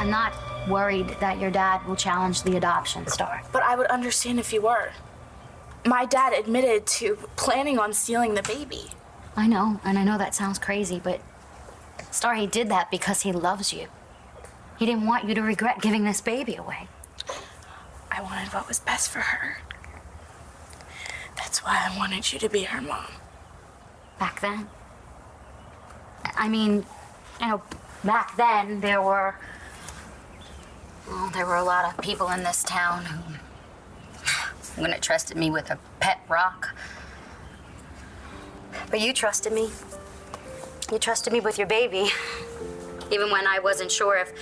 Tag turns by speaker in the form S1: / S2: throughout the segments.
S1: I'm not worried that your dad will challenge the adoption, Starr.
S2: But I would understand if you were. My dad admitted to planning on stealing the baby.
S1: I know, and I know that sounds crazy, but Starr, he did that because he loves you. He didn't want you to regret giving this baby away.
S2: I wanted what was best for her. That's why I wanted you to be her mom.
S1: Back then? I mean, you know, back then there were a lot of people in this town who wouldn't have trusted me with a pet rock. But you trusted me. You trusted me with your baby. Even when I wasn't sure if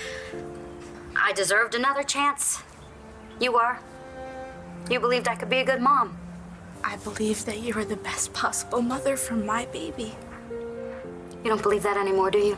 S1: I deserved another chance. You were. You believed I could be a good mom.
S2: I believed that you were the best possible mother for my baby.
S1: You don't believe that anymore, do you?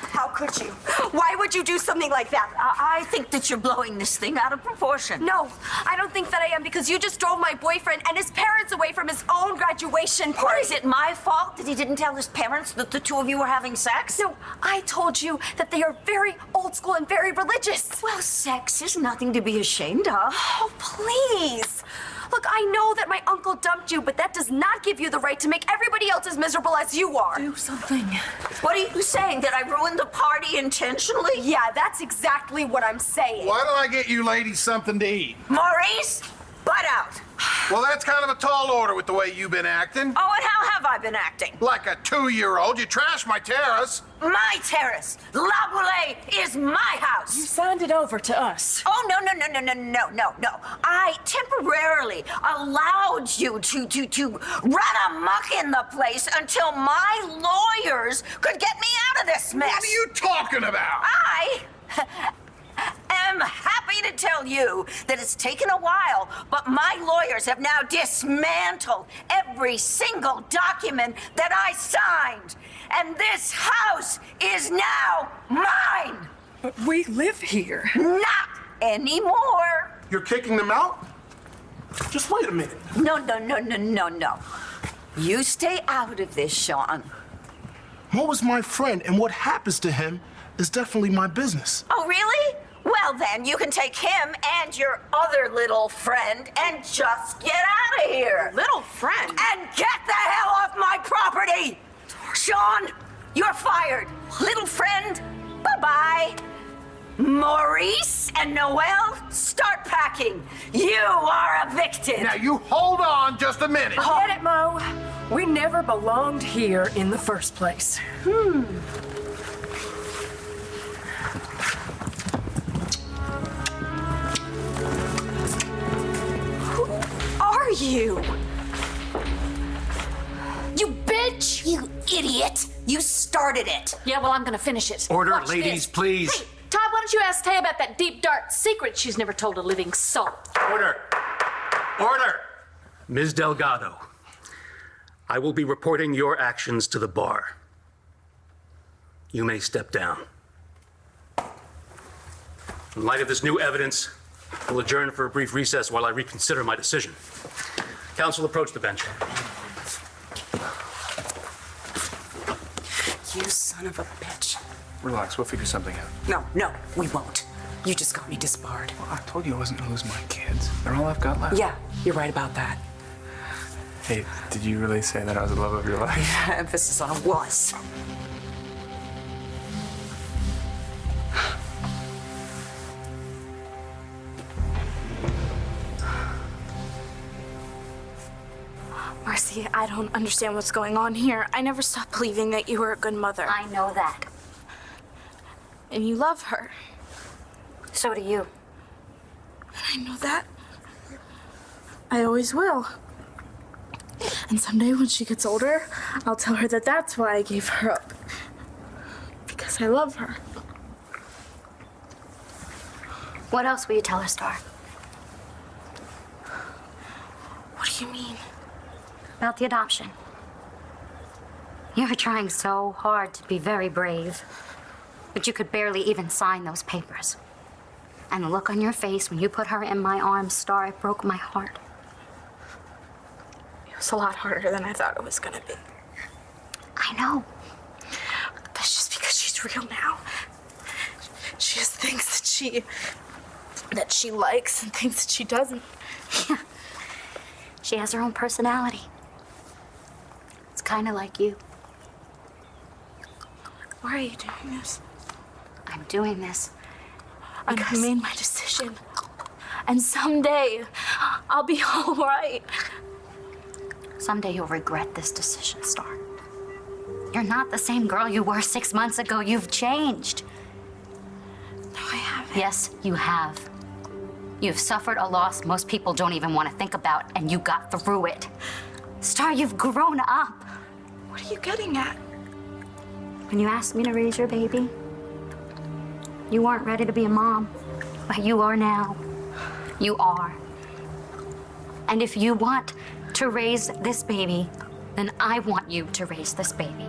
S3: How could you? Why would you do something like that?
S4: I think that you're blowing this thing out of proportion.
S3: No, I don't think that I am, because you just drove my boyfriend and his parents away from his own graduation party.
S4: What, is it my fault that he didn't tell his parents that the two of you were having sex?
S3: No, I told you that they are very old school and very religious.
S4: Well, sex is nothing to be ashamed of.
S3: Oh, please. Look, I know that my uncle dumped you, but that does not give you the right to make everybody else as miserable as you are.
S4: Do something. What are you saying? That I ruined the party intentionally?
S3: Yeah, that's exactly what I'm saying.
S5: Why don't I get you ladies something to eat?
S4: Maurice, butt out.
S5: Well, that's kind of a tall order with the way you've been acting.
S4: Oh, and how have I been acting?
S5: Like a 2-year-old. You trashed my terrace.
S4: My terrace. La Boulaie is my house.
S6: You signed it over to us.
S4: Oh, no. I temporarily allowed you to run amok in the place until my lawyers could get me out of this mess.
S5: What are you talking about?
S4: I am happy to tell you that it's taken a while, but my lawyers have now dismantled every single document that I signed. And this house is now mine.
S6: But we live here.
S4: Not anymore.
S5: You're kicking them out? Just wait a minute.
S4: No. You stay out of this, Sean.
S7: Mo is my friend, and what happens to him is definitely my business.
S4: Oh, really? Well, then, you can take him and your other little friend and just get out of here.
S3: Little friend?
S4: And get the hell off my property! Sean, you're fired. Little friend, bye-bye. Maurice and Noelle, start packing. You are evicted.
S5: Now, you hold on just a minute.
S6: Get it, Mo? We never belonged here in the first place.
S3: Are you?
S8: You bitch! You idiot! You started it!
S9: Yeah, well, I'm gonna finish it.
S10: Order,
S9: Watch
S10: ladies,
S9: this.
S10: please.
S9: Hey, Todd, why don't you ask Tay about that deep, dark secret she's never told a living soul?
S10: Order. Order. Ms. Delgado, I will be reporting your actions to the bar. You may step down. In light of this new evidence, we'll adjourn for a brief recess while I reconsider my decision. Counsel, approach the bench.
S3: You son of a bitch.
S11: Relax, we'll figure something out.
S3: No, we won't. You just got me disbarred.
S11: Well, I told you I wasn't gonna lose my kids. They're all I've got left.
S3: Yeah, you're right about that.
S11: Hey, did you really say that I was the love of your life?
S3: Emphasis on was.
S2: Marcie, I don't understand what's going on here. I never stopped believing that you were a good mother.
S1: I know that.
S2: And you love her.
S1: So do you.
S2: And I know that. I always will. And someday when she gets older, I'll tell her that that's why I gave her up. Because I love her.
S1: What else will you tell her, Starr?
S2: What do you mean?
S1: About the adoption. You were trying so hard to be very brave, but you could barely even sign those papers. And the look on your face when you put her in my arms, Starr, it broke my heart.
S2: It was It's a lot harder than I thought it was gonna be.
S1: I know.
S2: That's just because she's real now. She has things that she likes and things that she doesn't.
S1: Yeah. She has her own personality. It's kind of like you.
S2: Why are you doing this?
S1: I'm doing this
S2: I've made my decision. And someday, I'll be all right.
S1: Someday you'll regret this decision, Starr. You're not the same girl you were 6 months ago. You've changed.
S2: No, I haven't.
S1: Yes, you have. You've suffered a loss most people don't even want to think about, and you got through it. Starr, you've grown up.
S2: What are you getting at?
S1: When you asked me to raise your baby, you weren't ready to be a mom, but you are now. You are. And if you want to raise this baby, then I want you to raise this baby.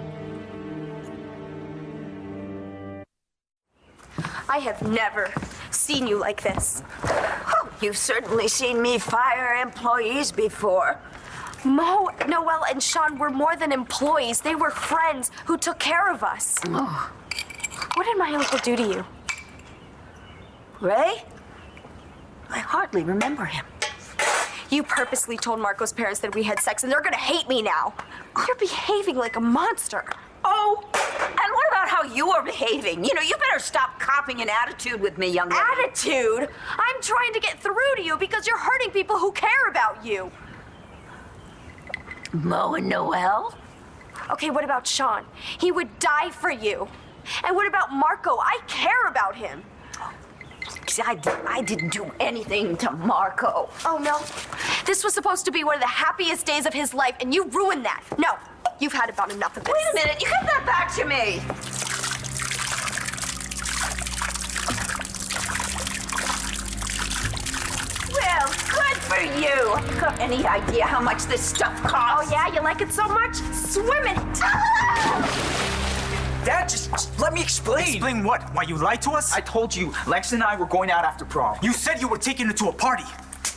S3: I have never seen you like this.
S4: Oh, you've certainly seen me fire employees before.
S3: Mo, Noelle, and Sean were more than employees. They were friends who took care of us.
S4: Oh.
S3: What did my uncle do to you?
S4: Ray? I hardly remember him.
S3: You purposely told Marco's parents that we had sex, and they're gonna hate me now. You're behaving like a monster.
S4: Oh, and what about how you are behaving? You know, you better stop copying an attitude with me, young lady.
S3: Attitude? I'm trying to get through to you because you're hurting people who care about you.
S4: Mo and Noelle?
S3: Okay, what about Sean? He would die for you. And what about Marco? I care about him.
S4: See, I didn't do anything to Marco.
S3: Oh, no? This was supposed to be one of the happiest days of his life, and you ruined that. No, you've had about enough of this.
S4: Wait a minute, you give that back to me. Well, good for you. Got any idea how much this stuff costs?
S3: Oh, yeah? You like it so much? Swim in it.
S12: Dad, just let me explain.
S13: Explain what? Why you lied to us?
S12: I told you, Lex and I were going out after prom.
S13: You said you were taking her to a party.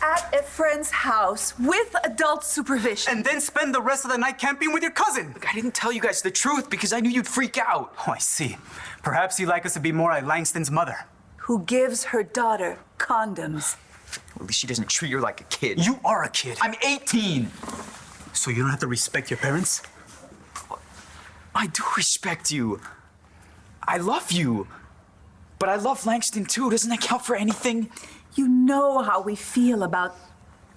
S14: At a friend's house with adult supervision.
S13: And then spend the rest of the night camping with your cousin.
S12: Look, I didn't tell you guys the truth because I knew you'd freak out.
S13: Oh, I see. Perhaps you'd like us to be more like Langston's mother.
S14: Who gives her daughter condoms.
S12: Well, at least she doesn't treat her like a kid.
S13: You are a kid.
S12: I'm 18.
S13: So you don't have to respect your parents?
S12: I do respect you. I love you. But I love Langston too. Doesn't that count for anything?
S14: You know how we feel about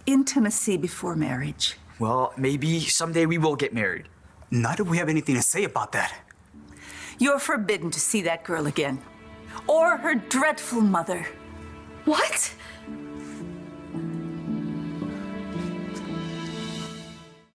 S14: intimacy before marriage.
S12: Well, maybe someday we will get married.
S13: Not if we have anything to say about that.
S14: You're forbidden to see that girl again. Or her dreadful mother.
S3: What?